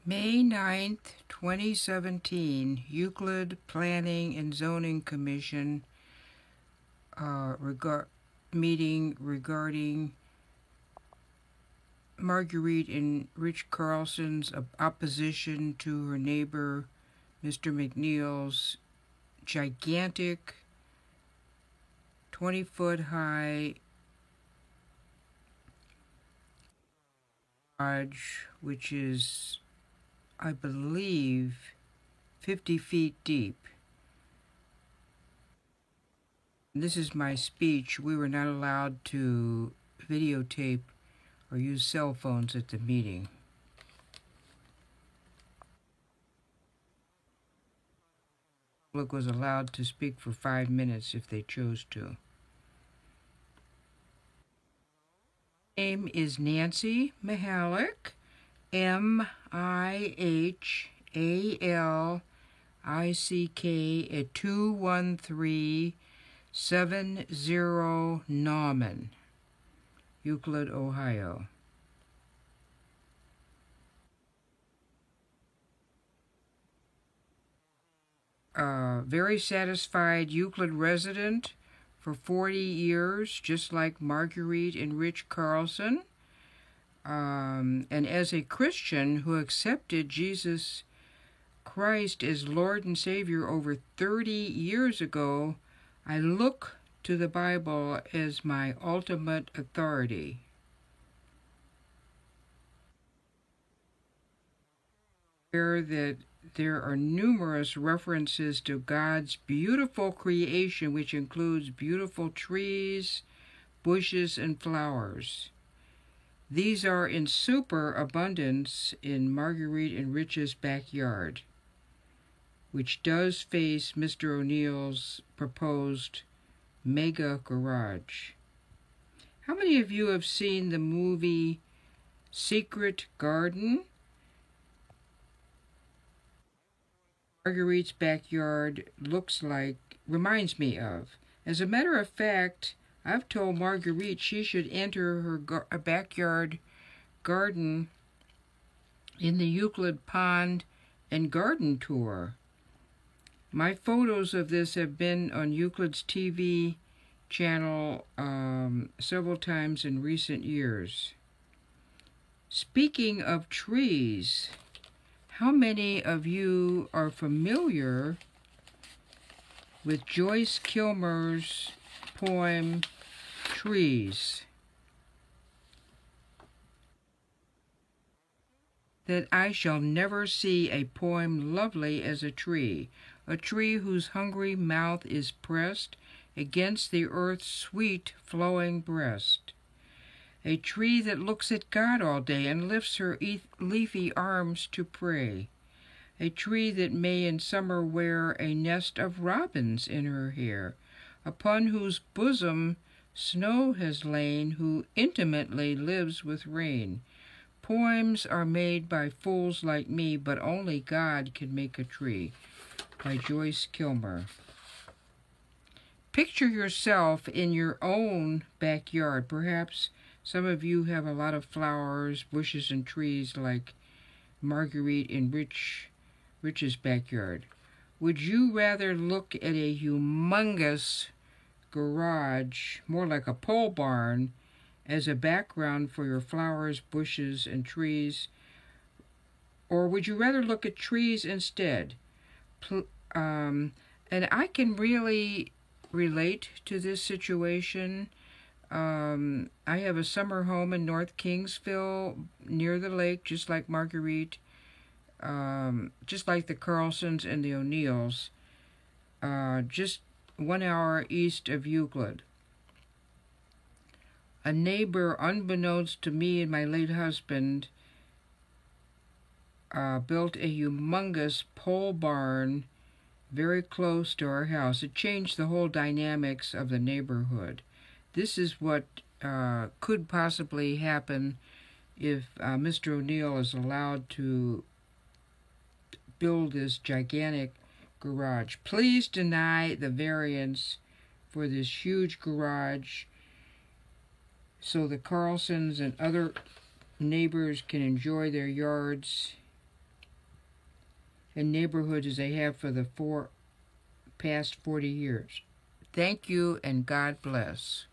May 9th, 2017, Euclid Planning and Zoning Commission meeting regarding Marguerite and Rich Carlson's opposition to her neighbor, Mr. McNeil's gigantic 20-foot high garage, which is, I believe, 50 feet deep. This is my speech. We were not allowed to videotape or use cell phones at the meeting. The public was allowed to speak for 5 minutes if they chose to. My name is Nancy Mihalik, MIHALICK at 21370 Nauman, Euclid, Ohio. Very satisfied Euclid resident for 40 years, just like Marguerite and Rich Carlson. And as a Christian who accepted Jesus Christ as Lord and Savior over 30 years ago, I look to the Bible as my ultimate authority. That there are numerous references to God's beautiful creation, which includes beautiful trees, bushes, and flowers. These are in superabundance in Marguerite and Rich's backyard, which does face Mr. O'Neill's proposed mega garage. How many of you have seen the movie Secret Garden? Marguerite's backyard reminds me of. As a matter of fact, I've told Marguerite she should enter her backyard garden in the Euclid Pond and Garden Tour. My photos of this have been on Euclid's TV channel several times in recent years. Speaking of trees, how many of you are familiar with Joyce Kilmer's poem, Trees? That I shall never see a poem lovely as a tree whose hungry mouth is pressed against the earth's sweet flowing breast. A tree that looks at God all day and lifts her leafy arms to pray. A tree that may in summer wear a nest of robins in her hair, upon whose bosom snow has lain, who intimately lives with rain. Poems are made by fools like me, but only God can make a tree. By Joyce Kilmer. Picture yourself in your own backyard. Perhaps some of you have a lot of flowers, bushes, and trees like Marguerite in Rich's backyard. Would you rather look at a humongous garage, more like a pole barn, as a background for your flowers, bushes, and trees? Or would you rather look at trees instead? And I can really relate to this situation. I have a summer home in North Kingsville near the lake, just like Marguerite, just like the Carlsons and the O'Neills, just 1 hour east of Euclid. A neighbor, unbeknownst to me and my late husband, built a humongous pole barn very close to our house. It changed the whole dynamics of the neighborhood. This is what could possibly happen if Mr. O'Neill is allowed to build this gigantic garage. Please deny the variance for this huge garage so the Carlsons and other neighbors can enjoy their yards and neighborhoods as they have for the past 40 years. Thank you and God bless.